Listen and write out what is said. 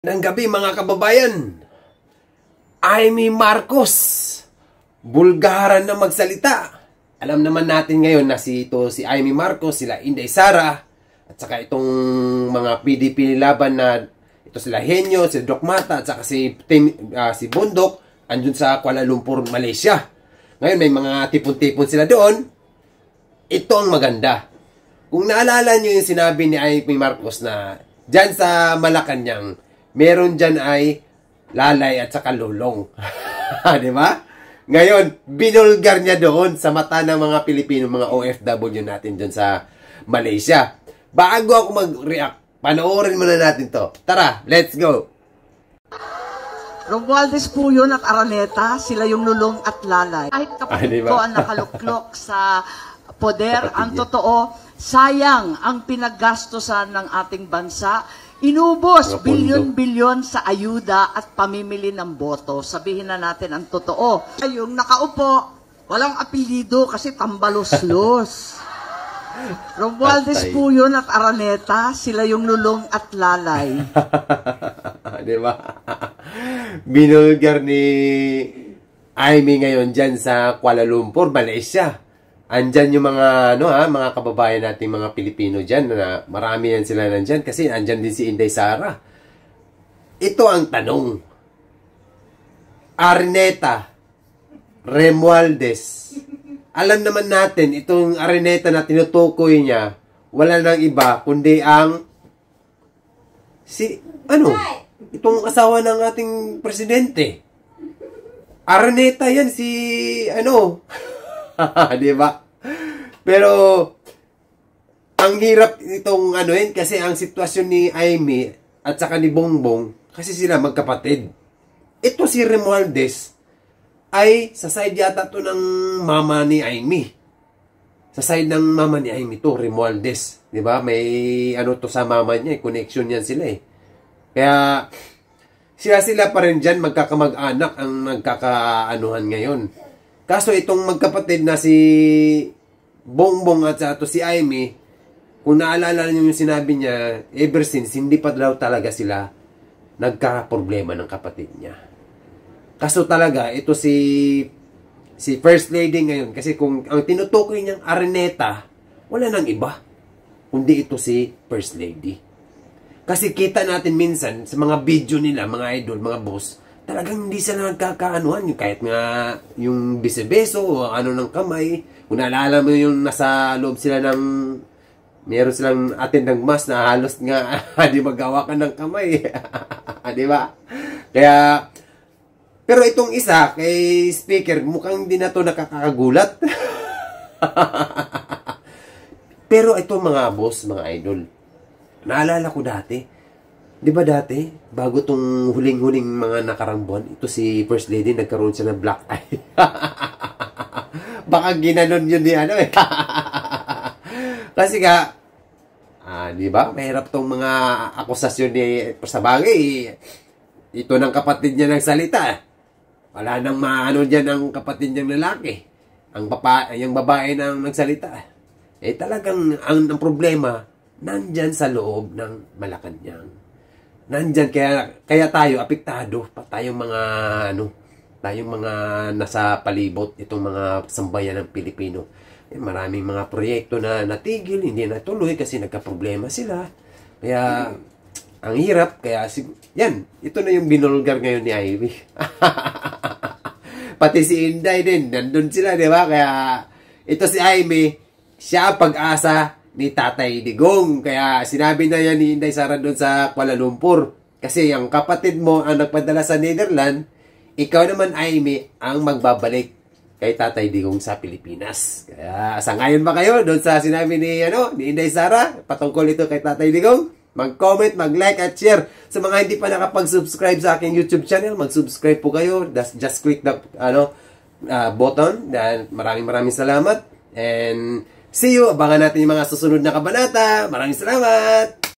Ng gabi mga kababayan, Amy Marcos, bulgaran na magsalita. Alam naman natin ngayon na si Amy Marcos, sila Inday Sara, at saka itong mga PDP laban na ito sila Henyo, si Doc Mata, at saka si Bundok, andun sa Kuala Lumpur, Malaysia. Ngayon may mga tipon-tipon sila doon. Ito ang maganda. Kung naalala nyo yung sinabi ni Amy Marcos na dyan sa Malacanang, meron dyan ay lalay at saka lulong. Di ba? Ngayon, binulgar niya doon sa mata ng mga Pilipino, mga OFW natin dyan sa Malaysia. Bago ako mag-react, panoorin muna natin to. Tara, let's go! Romualdez po yun at Araneta, sila yung lulong at lalay. Kahit kapatid ko ang nakaluklok sa poder, ang totoo, sayang ang pinaggastosan ng ating bansa. Inubos bilyon-bilyon sa ayuda at pamimili ng boto. Sabihin na natin ang totoo. Yung nakaupo, walang apelido kasi tambalos-los. Romualdez po yun at Araneta, sila yung lulong at lalay. Diba? Binulgar ni Amy ngayon dyan sa Kuala Lumpur, Malaysia. Andyan yung mga mga kababayan nating mga Pilipino dyan na marami yan sila nandyan kasi andyan din si Inday Sara. Ito ang tanong. Araneta, Romualdez. Alam naman natin, itong Araneta na tinutukoy niya, wala nang iba kundi ang itong asawa ng ating presidente. Araneta yan di ba? Pero ang hirap itong kasi ang sitwasyon ni Amy at saka ni Bongbong kasi sila magkapatid. Ito si Romualdez ay sa side yata to ng mama ni Amy. Sa side ng mama ni Amy to, Romualdez, di ba? May to sa mama niya, connection yan sila eh. Kaya sila pa rin dyan magkakamag-anak ang nagkakaanuhan ngayon. Kaso itong magkapatid na si Bongbong at si Amy, kung naalala niyo yung sinabi niya, ever since, hindi pa daw talaga sila nagka-problema ng kapatid niya. Kaso talaga, ito si First Lady ngayon, kasi kung ang tinutukoy niyang Araneta, wala nang iba, kundi ito si First Lady. Kasi kita natin minsan, sa mga video nila, mga idol, mga boss, talagang hindi sila nagkakaanuhan. Kahit nga yung beso-beso o ng kamay. Kung naalala mo yung nasa loob sila ng meron silang attendang mass na halos nga di magawa ka ng kamay. Di ba? Kaya pero itong isa kay speaker mukhang hindi na to nakakagulat. Pero ito mga boss, mga idol, naalala ko dati. Di ba dati, bago tong huling-huling mga nakarang buwan, ito si First Lady, nagkaroon siya ng black eye. Baka ginanon yun ni Kasi nga, di ba, mahirap tong mga akusasyon ni sa bagay. Ito ng kapatid niya nagsalita. Wala nang maano dyan ang kapatid niyang lalaki. Yung babae nang nagsalita. Talagang ang problema, nandyan sa loob ng Malacanang. Nandyan, kaya tayo, apektado, pa tayong mga nasa palibot, itong mga sambayan ng Pilipino. Maraming mga proyekto na natigil, hindi natuloy kasi nagka-problema sila. Kaya, ang hirap, yan, ito na yung binulgar ngayon ni Ivy. Pati si Inday din, nandun sila, di ba? Kaya, ito si Ivy, siya pag-asa ni Tatay Digong. Kaya sinabi na yan ni Inday Sara doon sa Kuala Lumpur. Kasi yung kapatid mo ang nagpadala sa Netherlands, ikaw naman, Amy, ang magbabalik kay Tatay Digong sa Pilipinas. Kaya sangayon ba kayo doon sa sinabi ni Inday Sara patungkol ito kay Tatay Digong? Mag-comment, mag-like at share. Sa mga hindi pa nakapag-subscribe sa aking YouTube channel, mag-subscribe po kayo. Just click the button. Maraming salamat. And see you. Abangan natin yung mga susunod na kabanata. Maraming salamat.